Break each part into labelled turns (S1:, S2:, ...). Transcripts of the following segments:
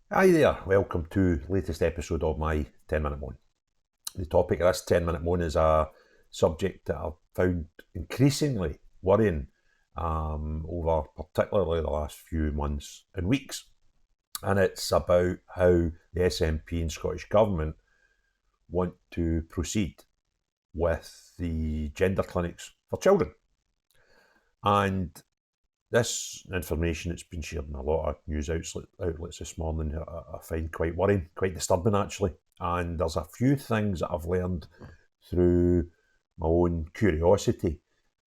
S1: Hi there, welcome to the latest episode of my 10-minute moan. The topic of this 10-minute moan is a subject that I've found increasingly worrying over particularly the last few months and weeks. And it's about how the SNP and Scottish Government want to proceed with the gender clinics for children. And this information that's been shared in a lot of news outlets this morning, I find quite worrying, quite disturbing actually. And there's a few things that I've learned through my own curiosity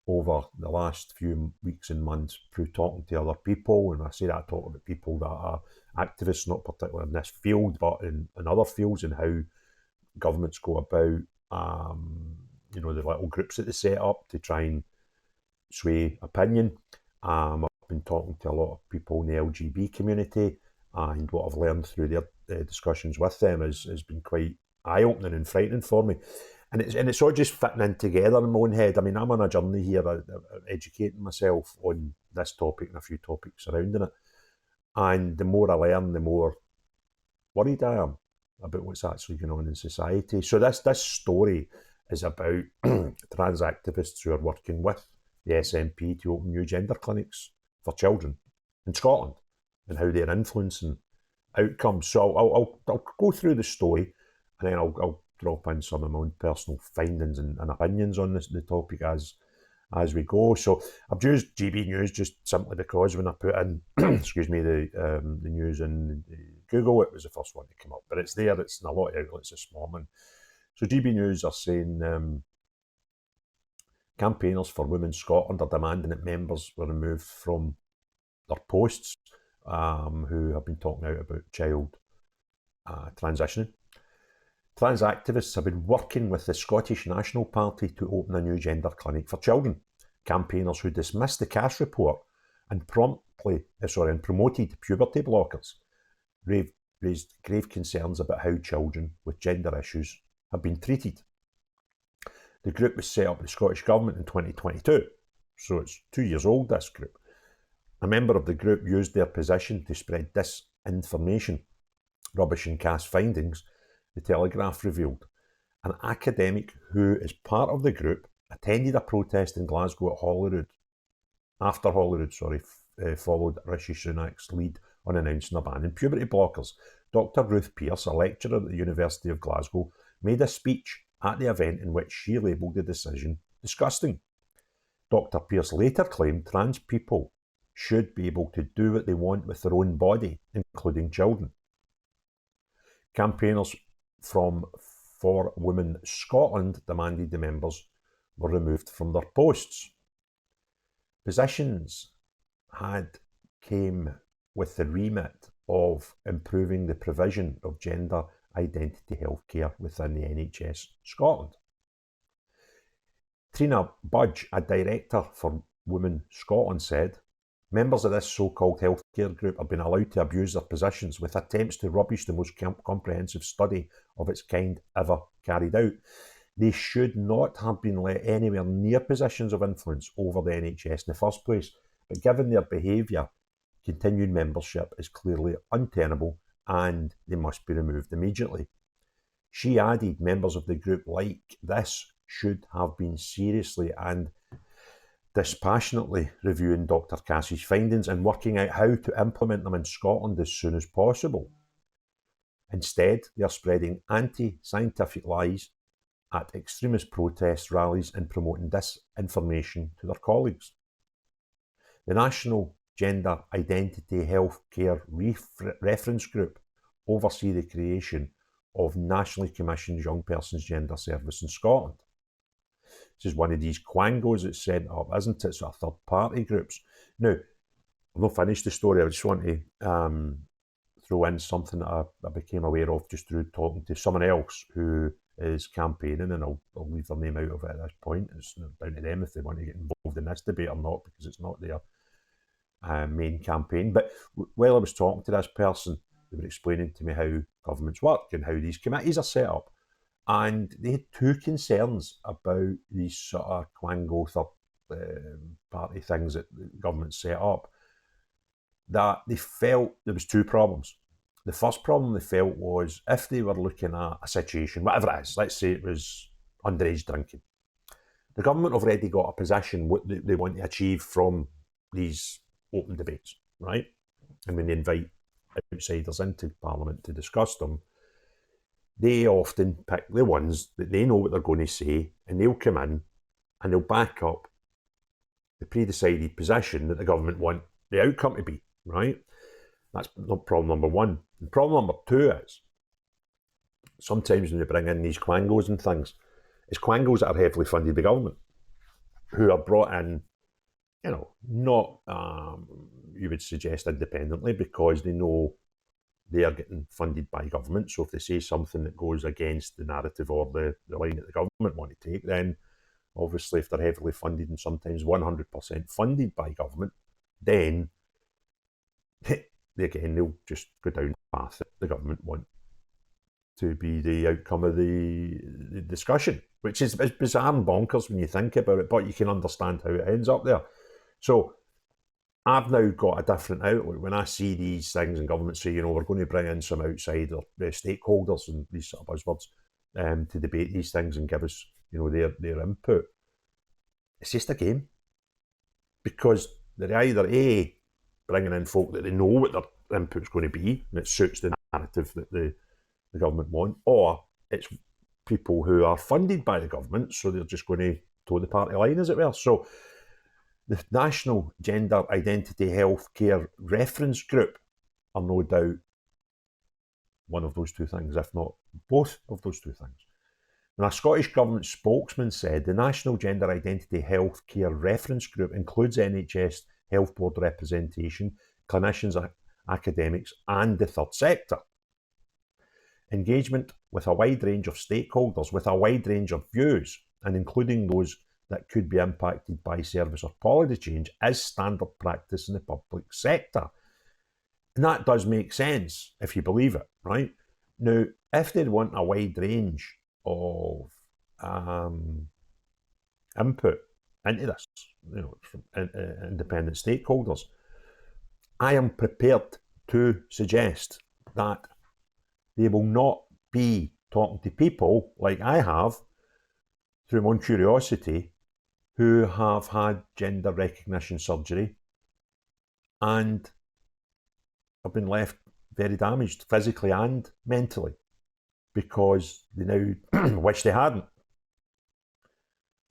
S1: over the last few weeks and months through talking to other people. And I say that I talk about people that are activists, not particularly in this field, but in other fields, and how governments go about, the little groups that they set up to try and sway opinion. I've been talking to a lot of people in the LGB community, and what I've learned through their discussions with them has been quite eye-opening and frightening for me. And it's all just fitting in together in my own head. I mean, I'm on a journey here, educating myself on this topic and a few topics surrounding it. And the more I learn, the more worried I am about what's actually going on in society. So this story is about trans activists who are working with the SNP to open new gender clinics for children in Scotland, and how they're influencing outcomes. So I'll go through the story, and then I'll drop in some of my own personal findings and opinions on the topic as we go. So I've used GB News just simply because when I put in, excuse me, the news in Google, it was the first one to come up. But it's there. It's in a lot of outlets this morning. So GB News are saying campaigners for Women Scotland are demanding that members were removed from their posts who have been talking out about child transitioning. Trans activists have been working with the Scottish National Party to open a new gender clinic for children. Campaigners who dismissed the Cass report and promoted puberty blockers raised grave concerns about how children with gender issues have been treated. The group was set up by the Scottish Government in 2022, so it's 2 years old, this group. A member of the group used their position to spread disinformation, rubbishing Cass findings, the Telegraph revealed. An academic who is part of the group attended a protest in Glasgow after Holyrood followed Rishi Sunak's lead on announcing a ban on puberty blockers. Dr. Ruth Pearce, a lecturer at the University of Glasgow, made a speech at the event in which she labelled the decision disgusting. Dr. Pearce later claimed trans people should be able to do what they want with their own body, including children. Campaigners from For Women Scotland demanded the members were removed from their posts. Positions came with the remit of improving the provision of gender identity healthcare within the NHS Scotland. Trina Budge, a director for Women Scotland, said, members of this so-called healthcare group have been allowed to abuse their positions with attempts to rubbish the most comprehensive study of its kind ever carried out. They should not have been let anywhere near positions of influence over the NHS in the first place, but given their behaviour, continued membership is clearly untenable and they must be removed immediately. She added members of the group like this should have been seriously and dispassionately reviewing Dr. Cassie's findings and working out how to implement them in Scotland as soon as possible. Instead, they are spreading anti-scientific lies at extremist protest rallies and promoting disinformation to their colleagues. The National Gender Identity Healthcare Reference Group oversee the creation of nationally commissioned young persons gender service in Scotland. This is one of these quangos that's set up, isn't it? So are third-party groups. Now, I've not finished the story. I just want to throw in something that I became aware of just through talking to someone else who is campaigning, and I'll leave their name out of it at this point. It's down to them if they want to get involved in this debate or not, because it's not their main campaign. But while I was talking to this person, they were explaining to me how governments work and how these committees are set up. And they had two concerns about these sort of quango third-party things that the government set up. That they felt there was two problems. the first problem they felt was if they were looking at a situation, whatever it is, let's say it was underage drinking, the government have already got a position what they want to achieve from these open debates, right? And when they invite outsiders into Parliament to discuss them, they often pick the ones that they know what they're going to say, and they'll come in and they'll back up the pre-decided position that the government want the outcome to be, right? That's not problem number one. And problem number two is, sometimes when they bring in these quangos and things, it's quangos that are heavily funded by government, who are brought in, not, you would suggest, independently, because they know they are getting funded by government. So if they say something that goes against the narrative or the line that the government want to take, then obviously if they're heavily funded and sometimes 100% funded by government, then again, they'll just go down the path that the government want to be the outcome of the discussion, which is bizarre and bonkers when you think about it, but you can understand how it ends up there. So I've now got a different outlook when I see these things and government say, we're going to bring in some outsider stakeholders and these sort of buzzwords to debate these things and give us, their input. It's just a game, because they're either A, bringing in folk that they know what their input's going to be and it suits the narrative that the government want, or it's people who are funded by the government, so they're just going to toe the party line, as it were. So the National Gender Identity Healthcare Reference Group are no doubt one of those two things, if not both of those two things. And a Scottish Government spokesman said the National Gender Identity Healthcare Reference Group includes NHS Health Board representation, clinicians, academics, and the third sector. Engagement with a wide range of stakeholders, with a wide range of views, and including those that could be impacted by service or policy change, is standard practice in the public sector. And that does make sense if you believe it, right? Now, if they want a wide range of input into this, from independent stakeholders, I am prepared to suggest that they will not be talking to people like I have, through my own curiosity, who have had gender recognition surgery and have been left very damaged physically and mentally because they now wish they hadn't.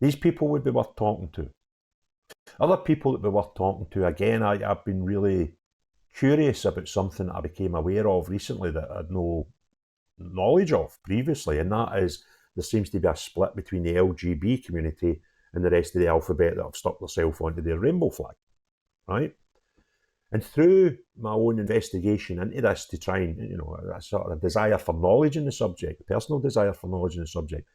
S1: These people would be worth talking to. Other people that would be worth talking to, again, I've been really curious about something that I became aware of recently that I had no knowledge of previously, and that is there seems to be a split between the LGB community and the rest of the alphabet that have stuck themselves onto their rainbow flag, right? And through my own investigation into this to try and, a sort of desire for knowledge in the subject, personal desire for knowledge in the subject,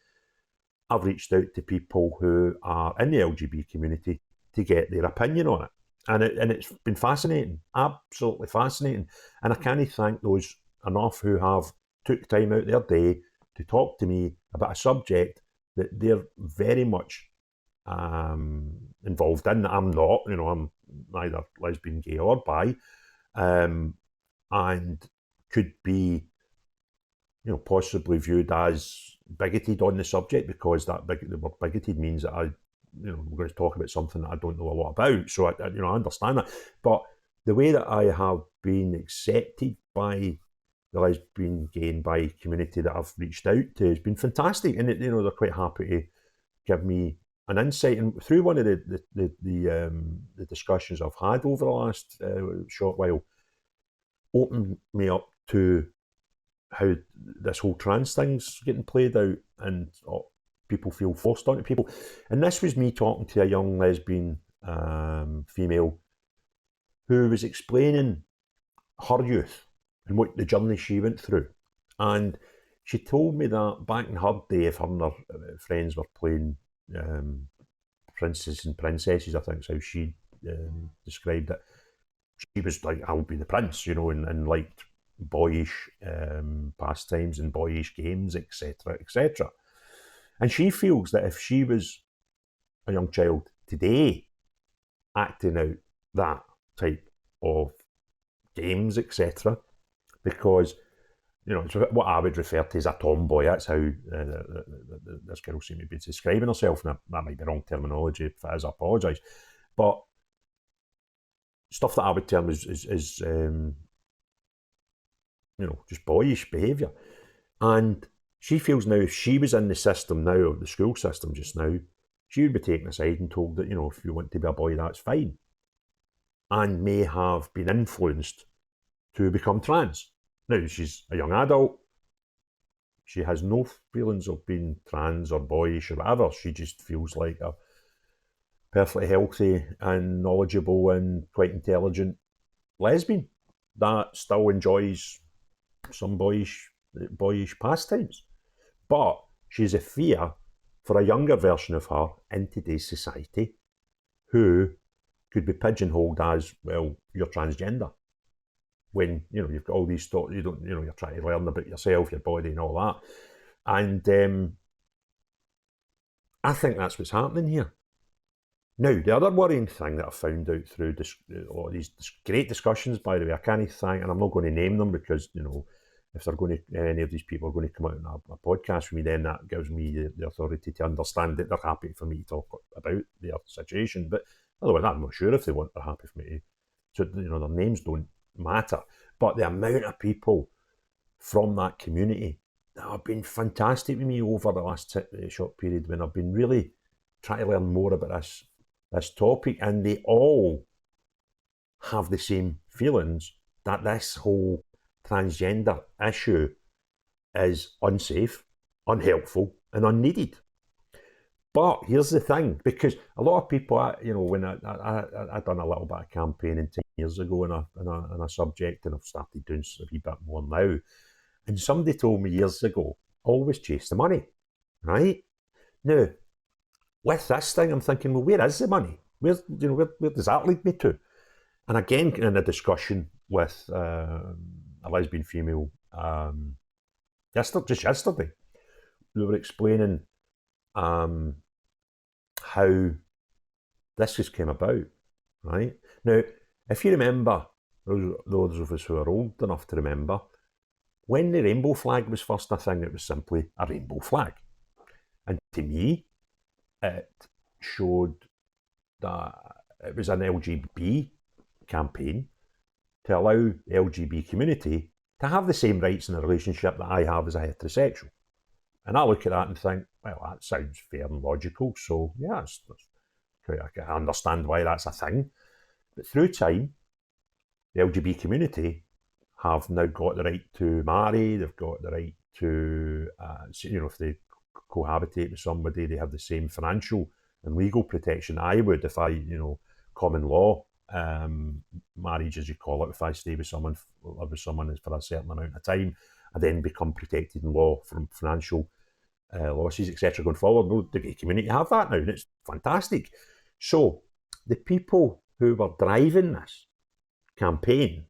S1: I've reached out to people who are in the LGBT community to get their opinion on it. And it's been fascinating, absolutely fascinating. And I can't thank those enough who have took time out their day to talk to me about a subject that they're very much involved in. I'm not, I'm neither lesbian, gay or bi, and could be, possibly viewed as bigoted on the subject, because the word bigoted means that we're going to talk about something that I don't know a lot about. So I understand that, but the way that I have been accepted by the lesbian, gay and bi community that I've reached out to has been fantastic, and they're quite happy to give me an insight. And through one of the discussions I've had over the last short while, opened me up to how this whole trans thing's getting played out, and people feel forced onto people. And this was me talking to a young lesbian female who was explaining her youth and what the journey she went through. And she told me that back in her day, if her and her friends were playing princes and princesses, I think is how she described it, she was like, I'll be the prince, and liked boyish pastimes and boyish games, etc., etc. And she feels that if she was a young child today acting out that type of games, etc., because, it's what I would refer to as a tomboy. That's how this girl seemed to be describing herself, and that might be wrong terminology. If it is, I apologise. But stuff that I would term is just boyish behaviour. And she feels now if she was in the system now, or the school system just now, she would be taken aside and told that, if you want to be a boy, that's fine. And may have been influenced to become trans. Now, she's a young adult. She has no feelings of being trans or boyish or whatever. She just feels like a perfectly healthy and knowledgeable and quite intelligent lesbian that still enjoys some boyish pastimes. But she's a fear for a younger version of her in today's society who could be pigeonholed as, well, you're transgender. When, you've got all these thoughts, you're trying to learn about yourself, your body and all that. And I think that's what's happening here. Now, the other worrying thing that I found out through all these great discussions, by the way, I can't thank, and I'm not going to name them because, if they're going to, any of these people are going to come out on a podcast with me, then that gives me the authority to understand that they're happy for me to talk about their situation. But otherwise, I'm not sure if they're happy for me to, their names don't matter. But the amount of people from that community that have been fantastic with me over the last short period when I've been really trying to learn more about this topic, and they all have the same feelings that this whole transgender issue is unsafe, unhelpful, and unneeded. But here's the thing, because a lot of people, when I done a little bit of campaigning 10 years ago on a subject, and I've started doing a wee bit more now, and somebody told me years ago, always chase the money, right? Now, with this thing, I'm thinking, well, where is the money? Where does that lead me to? And again, in a discussion with a lesbian female just yesterday, we were explaining how this just came about, right? Now, if you remember, those of us who are old enough to remember, when the rainbow flag was first a thing, it was simply a rainbow flag. And to me, it showed that it was an LGBT campaign to allow the LGBT community to have the same rights in a relationship that I have as a heterosexual. And I look at that and think, well, that sounds fair and logical. So, yeah, I understand why that's a thing. But through time, the LGBT community have now got the right to marry. They've got the right to, if they cohabitate with somebody, they have the same financial and legal protection I would if I, common law marriage, as you call it, if I stay with someone, live with someone for a certain amount of time, I then become protected in law from financial losses, etc. going forward. Well, the gay community have that now, and it's fantastic. So the people who were driving this campaign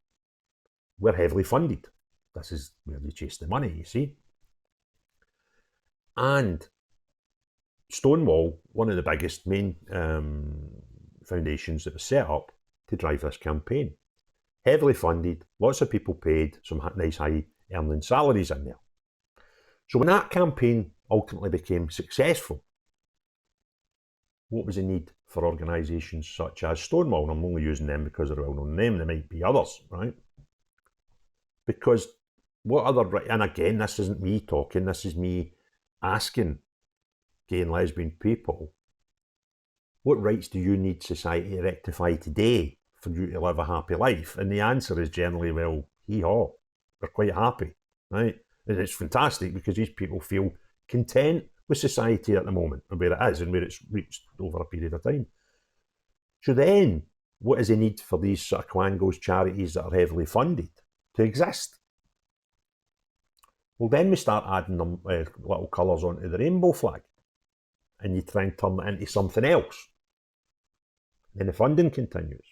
S1: were heavily funded. This is where they chase the money, you see. And Stonewall, one of the biggest main foundations that was set up to drive this campaign. Heavily funded, lots of people paid, some nice high earning salaries in there. So when that campaign ultimately became successful, what was the need for organisations such as Stonewall? And I'm only using them because they're a well-known name, there might be others, right? Because what other, and again, this isn't me talking, this is me asking gay and lesbian people, what rights do you need society to rectify today for you to live a happy life? And the answer is generally, well, hee-haw, we're quite happy, right? And it's fantastic because these people feel content with society at the moment and where it is and where it's reached over a period of time. So then, what is the need for these sort of quangos charities that are heavily funded to exist? Well, then we start adding them little colours onto the rainbow flag, and you try and turn it into something else. Then the funding continues,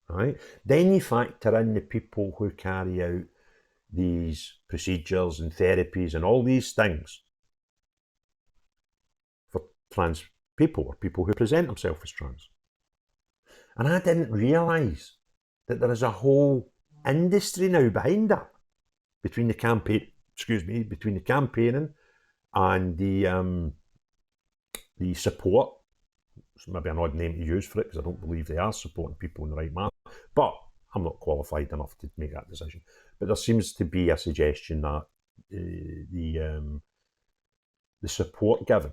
S1: right? Then you factor in the people who carry out these procedures and therapies and all these things for trans people or people who present themselves as trans. And I didn't realise that there is a whole industry now behind that, between the campaigning and the support. It's maybe an odd name to use for it because I don't believe they are supporting people in the right manner. But I'm not qualified enough to make that decision. But there seems to be a suggestion that the support given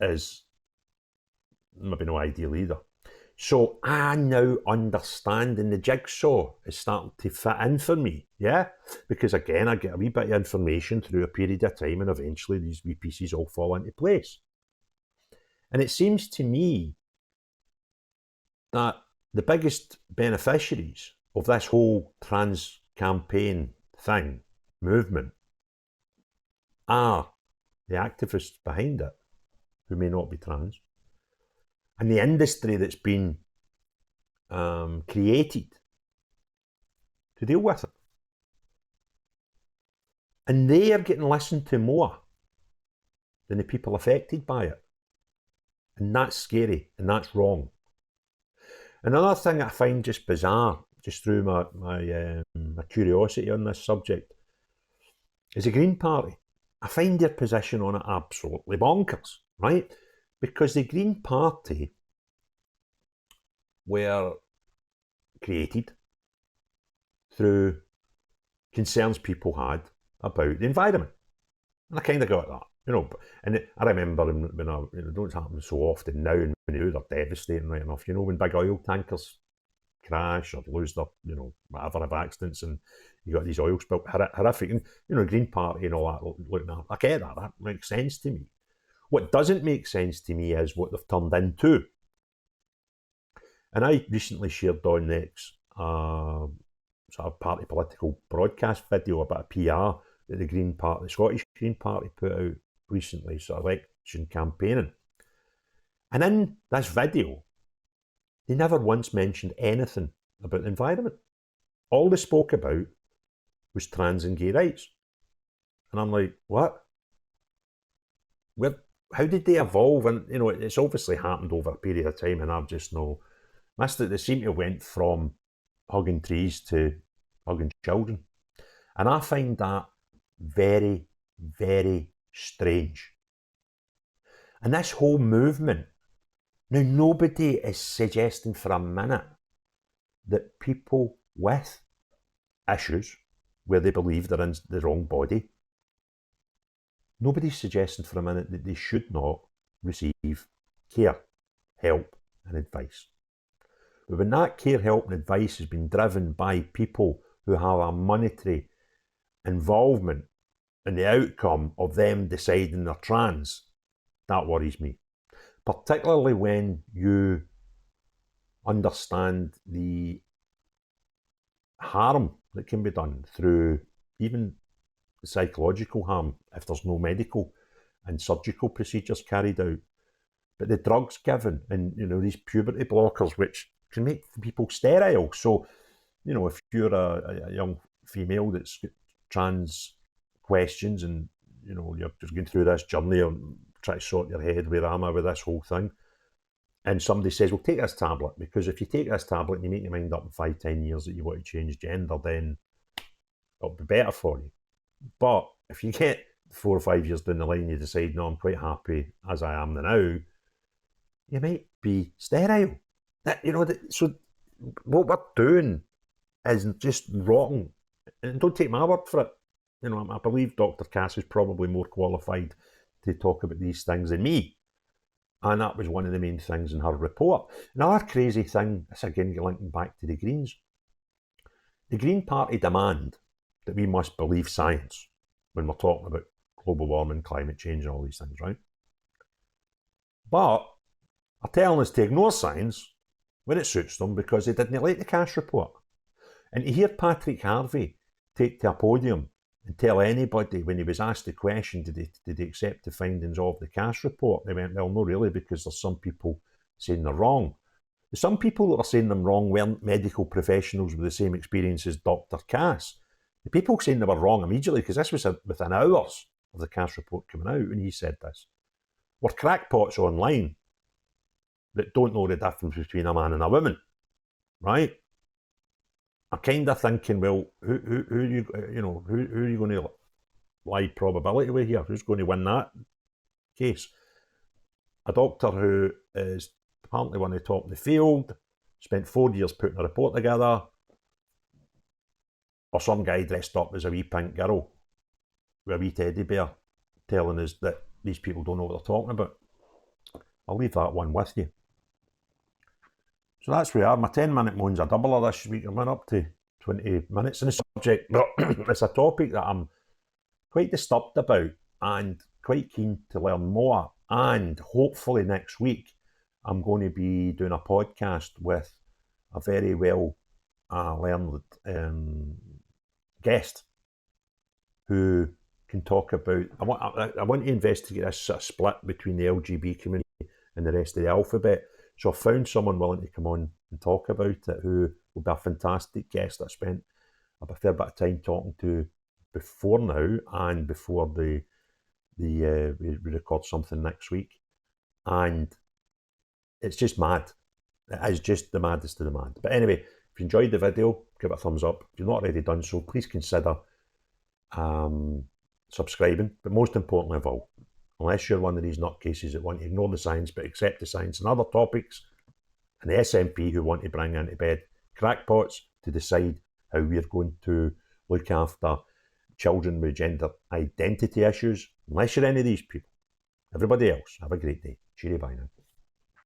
S1: is maybe no ideal either. So I now understand, and the jigsaw is starting to fit in for me, yeah? Because again, I get a wee bit of information through a period of time, and eventually these wee pieces all fall into place. And it seems to me that the biggest beneficiaries of this whole trans campaign thing, movement, are the activists behind it, who may not be trans, and the industry that's been created to deal with it. And they are getting listened to more than the people affected by it. And that's scary, and that's wrong. Another thing I find just bizarre, just through my curiosity on this subject, is the Green Party. I find their position on it absolutely bonkers, right? Because the Green Party were created through concerns people had about the environment. And I kind of got that, you know. And I remember when it don't happen so often now, and when they do, they're devastating, right enough. You know, when big oil tankers crash or lose their, you know, whatever, have accidents, and you got these oil spills, horrific. And, you know, Green Party and all that, looking at, I get that. That makes sense to me. What doesn't make sense to me is what they've turned into. And I recently shared on X sort of party political broadcast video about a PR that the Green Party, the Scottish Green Party, put out recently, sort of election campaigning. And in this video, they never once mentioned anything about the environment. All they spoke about was trans and gay rights. And I'm like, what? How did they evolve? And, you know, it's obviously happened over a period of time, and I've just missed it. They seem to have went from hugging trees to hugging children. And I find that very, very strange. And this whole movement, now nobody is suggesting for a minute that people with issues where they believe they're in the wrong body, nobody's suggesting for a minute that they should not receive care, help and advice. But when that care, help and advice has been driven by people who have a monetary involvement in the outcome of them deciding they're trans, that worries me. Particularly when you understand the harm that can be done through even psychological harm if there's no medical and surgical procedures carried out. But the drugs given, and, you know, these puberty blockers, which can make people sterile. So, you know, if you're a young female that's got trans questions, and, you know, you're just going through this journey and try to sort your head, where am I with this whole thing? And somebody says, well, take this tablet, because if you take this tablet and you make your mind up in 5-10 years that you want to change gender, then it'll be better for you. But if you get 4 or 5 years down the line, you decide, no, I'm quite happy as I am now, you might be sterile. You know, so what we're doing is just wrong. And don't take my word for it. You know, I believe Dr. Cass is probably more qualified to talk about these things than me. And that was one of the main things in her report. Another crazy thing, this again linking back to the Greens. The Green Party demand that we must believe science when we're talking about global warming, climate change and all these things, right? But are telling us to ignore science when it suits them because they didn't like the Cass report. And to hear Patrick Harvey take to a podium and tell anybody when he was asked the question, did they accept the findings of the Cass report? They went, well, no, really, because there's some people saying they're wrong. Some people that are saying them wrong weren't medical professionals with the same experience as Dr. Cass. The people saying they were wrong immediately, because this was within hours of the Cass report coming out when he said this, were crackpots online that don't know the difference between a man and a woman, right? I'm kind of thinking, well, who are you, who are you going to lie probability with here? Who's going to win that case? A doctor who is apparently one of the top in the field, spent 4 years putting a report together, or some guy dressed up as a wee pink girl with a wee teddy bear telling us that these people don't know what they're talking about. I'll leave that one with you. So that's where we are. My 10-minute moan's a doubler this week. I'm up to 20 minutes in the subject, but it's a topic that I'm quite disturbed about and quite keen to learn more. And hopefully next week, I'm going to be doing a podcast with a very well learned guest who can talk about. I want to investigate this sort of split between the LGB community and the rest of the alphabet. So I found someone willing to come on and talk about it, who will be a fantastic guest that I spent a fair bit of time talking to before now and before we record something next week. And it's just mad. It is just the maddest of the mad. But anyway, if you enjoyed the video, give it a thumbs up. If you've not already done so, please consider subscribing. But most importantly of all, unless you're one of these nutcases that want to ignore the science but accept the science and other topics, and the SNP who want to bring into bed crackpots to decide how we're going to look after children with gender identity issues, unless you're any of these people. Everybody else, have a great day. Cheery bye now.